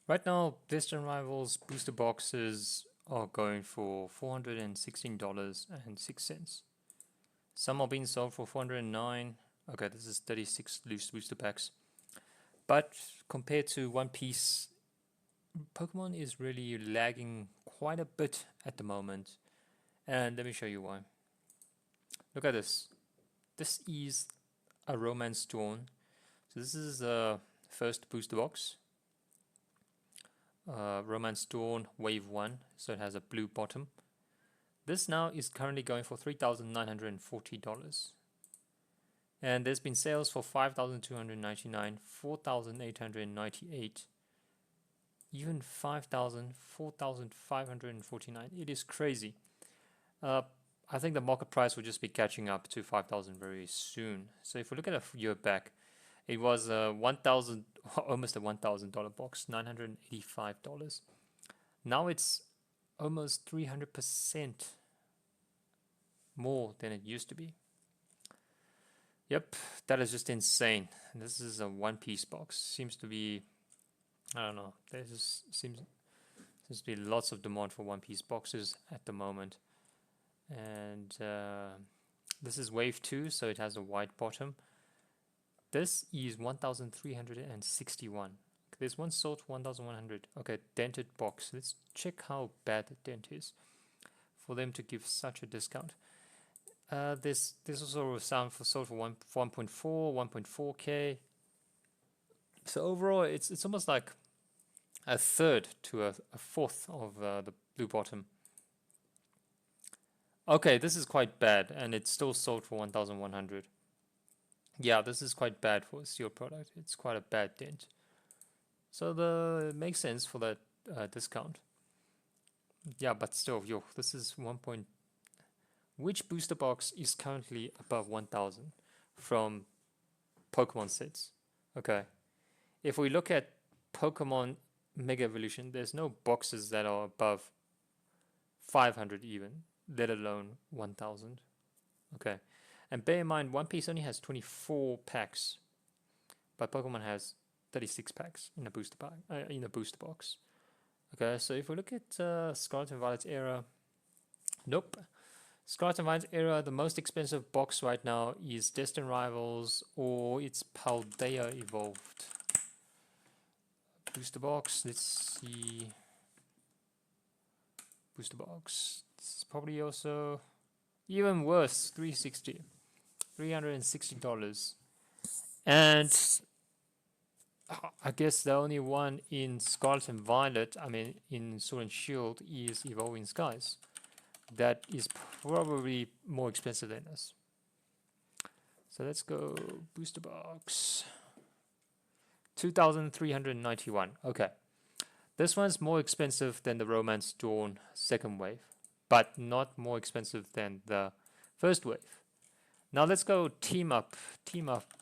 Right now, Distant Rivals booster boxes are going for $416.06. Some are being sold for 409. Okay, this is 36 loose booster packs. But compared to One Piece, Pokemon is really lagging quite a bit at the moment. And let me show you why. Look at this. This is a Romance Dawn. So this is the first booster box. Romance Dawn Wave 1. So it has a blue bottom. This now is currently going for $3,940. And there's been sales for 5,299, 4,898, even 5,000, 4,549. It is crazy. I think the market price will just be catching up to 5,000 very soon. So if we look at a year back, it was a 1,000, almost a $1,000 box, $985. Now it's almost 300% more than it used to be. Yep, that is just insane. This is a One Piece box. Seems to be, I don't know. There just seems to be lots of demand for One Piece boxes at the moment. And this is Wave 2, so it has a white bottom. This is 1,361. There's one sold for 1,100. Okay, dented box. Let's check how bad the dent is for them to give such a discount. There's also some for sold for 1.4, 1.4k. So overall, it's almost like a third to a fourth of the blue bottom. Okay, this is quite bad, and it's still sold for 1,100. Yeah, this is quite bad for a steel product. It's quite a bad dent. So it makes sense for that discount. Yeah, but still, yo, this is 1. Which booster box is currently above 1,000 from Pokemon sets? Okay, if we look at Pokemon Mega Evolution, there's no boxes that are above 500 even, let alone 1,000. Okay, and bear in mind, One Piece only has 24 packs, but Pokemon has 36 packs in a booster pack, in a booster box. Okay, so if we look at Scarlet and Violet era, nope. Scarlet and Violet era, the most expensive box right now is Destined Rivals or it's Paldea Evolved. Booster box, let's see. Booster box. This is probably also even worse, $360. And I guess the only one in Scarlet and Violet, I mean in Sword and Shield, is Evolving Skies. That is probably more expensive than this. So let's go booster box. 2,391. Okay. This one's more expensive than the Romance Dawn second wave, but not more expensive than the first wave. Now let's go team up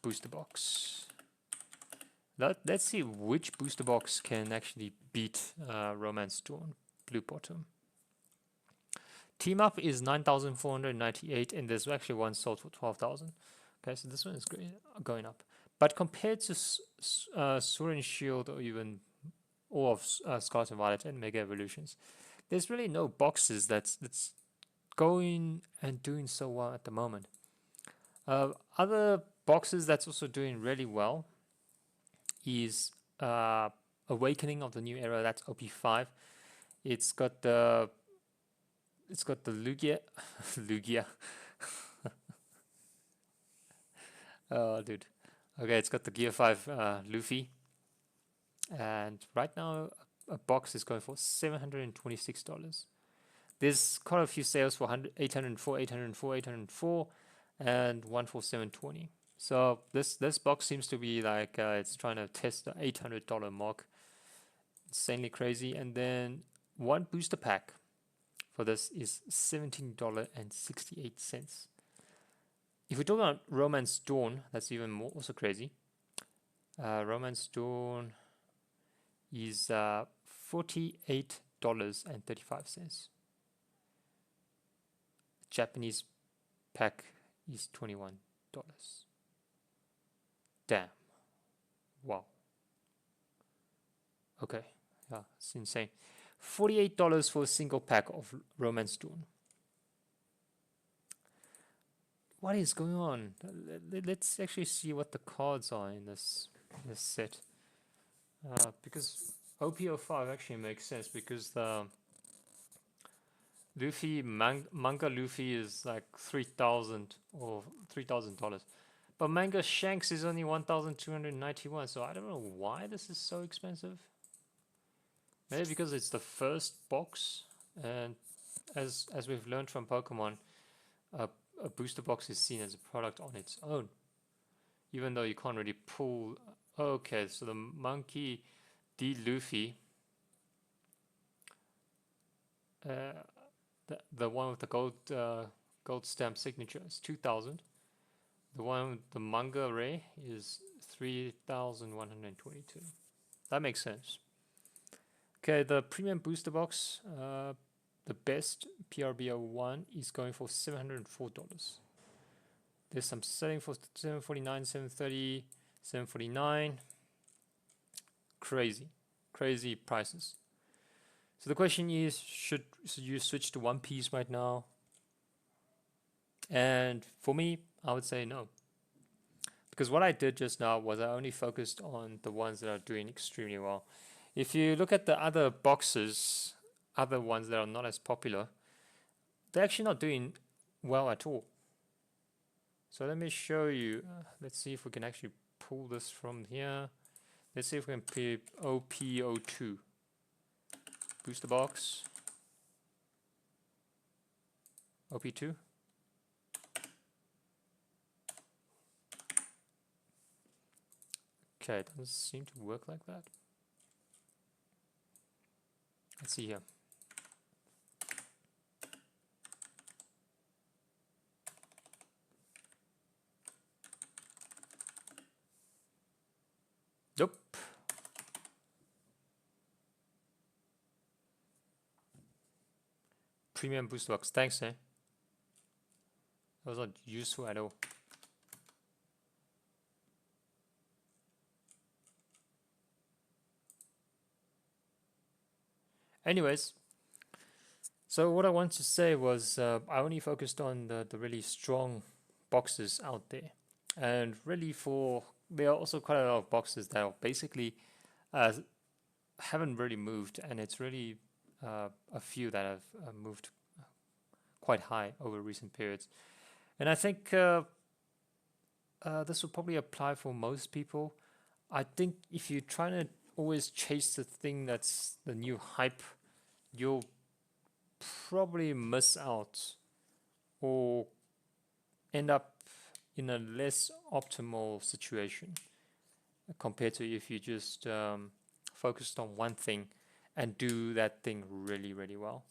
booster box. Let's see which booster box can actually beat Romance Dawn blue bottom. Team up is 9,498, and there's actually one sold for 12,000. Okay, so this one is going up. But compared to Sword and Shield or even all of Scarlet and Violet and Mega Evolutions, there's really no boxes that's going and doing so well at the moment. Other boxes that's also doing really well is Awakening of the New Era. That's OP5. It's got the Lugia, Lugia. Oh, dude. Okay, it's got the Gear 5 Luffy. And right now, a box is going for $726. There's quite a few sales for 804, 804, 804, and one for 720. So this box seems to be like it's trying to test the $800 mark. Insanely crazy. And then one booster pack for this is $17.68. If we talk about Romance Dawn, that's even more also crazy. Romance Dawn is $48.35. Japanese pack is $21. Damn. Wow. Okay. Yeah, it's insane. $48 for a single pack of Romance Dawn. What is going on? Let's actually see what the cards are in this set. Because OP05 actually makes sense because the Luffy manga Luffy is like 3,000 or $3,000, but manga Shanks is only 1,291. So I don't know why this is so expensive. Maybe because it's the first box, and as we've learned from Pokemon, a booster box is seen as a product on its own, even though you can't really pull. Okay, so the Monkey D. Luffy, the one with the gold stamp signature is 2,000. The one with the manga Ray is 3,122. That makes sense. Okay, the premium booster box, the best PRBO1 is going for $704. There's some selling for $749, $730, $749. Crazy prices. So the question is, should you switch to One Piece right now? And for me, I would say no. Because what I did just now was I only focused on the ones that are doing extremely well. If you look at the other boxes, other ones that are not as popular, they're actually not doing well at all. So let me show you. Let's see if we can actually pull this from here. Let's see if we can pick OP02. Booster box. OP2. Okay, it doesn't seem to work like that. Let's see here. Nope. Premium booster box. Thanks, eh? That was not useful at all. Anyways, so what I wanted to say was I only focused on the really strong boxes out there. And really there are also quite a lot of boxes that are basically haven't really moved, and it's really a few that have moved quite high over recent periods. And I think this will probably apply for most people. I think if you're trying to always chase the thing that's the new hype, you'll probably miss out or end up in a less optimal situation compared to if you just focused on one thing and do that thing really, really well.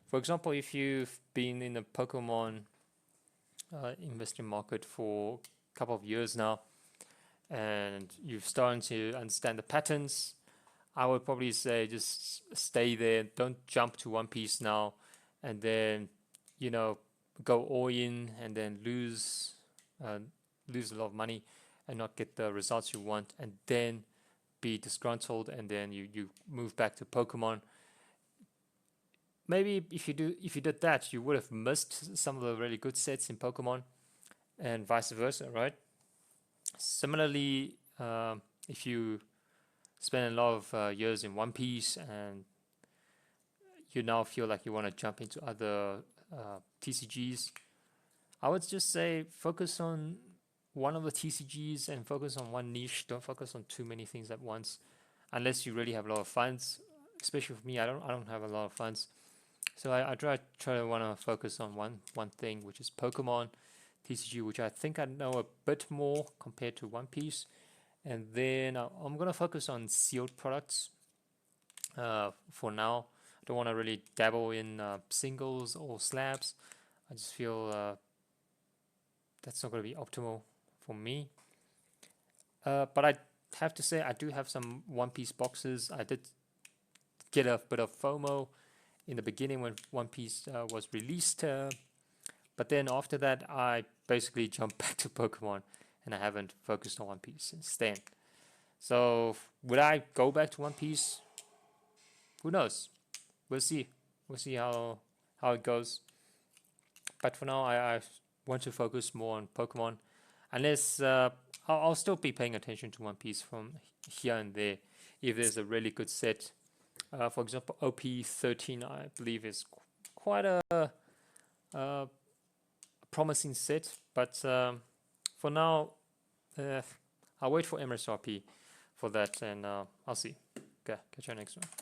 For example, if you've been in the Pokemon investing market for a couple of years now and you've started to understand the patterns, I would probably say just stay there. Don't jump to One Piece now and then, go all in and then lose a lot of money and not get the results you want, and then be disgruntled, and then you move back to Pokemon. Maybe if you did that, you would have missed some of the really good sets in Pokemon, and vice versa, right? Similarly, if you spend a lot of years in One Piece and you now feel like you want to jump into other TCGs, I would just say focus on one of the TCGs and focus on one niche. Don't focus on too many things at once, unless you really have a lot of funds. Especially for me, I don't have a lot of funds, so I try to want to focus on one thing, which is Pokemon TCG, which I think I know a bit more compared to One Piece. And then I'm gonna focus on sealed products for now. I don't want to really dabble in singles or slabs. I just feel that's not going to be optimal for me. But I have to say I do have some One Piece boxes. I did get a bit of FOMO in the beginning when One Piece was released, but then after that I basically jumped back to Pokemon and I haven't focused on One Piece since then. So would I go back to One Piece? who knows? We'll see. We'll see how it goes. But for now, I want to focus more on Pokemon. Unless I'll still be paying attention to One Piece from here and there. If there's a really good set, for example, OP13, I believe is quite a promising set. But for now, I'll wait for MSRP for that, and I'll see. Okay, catch you next one.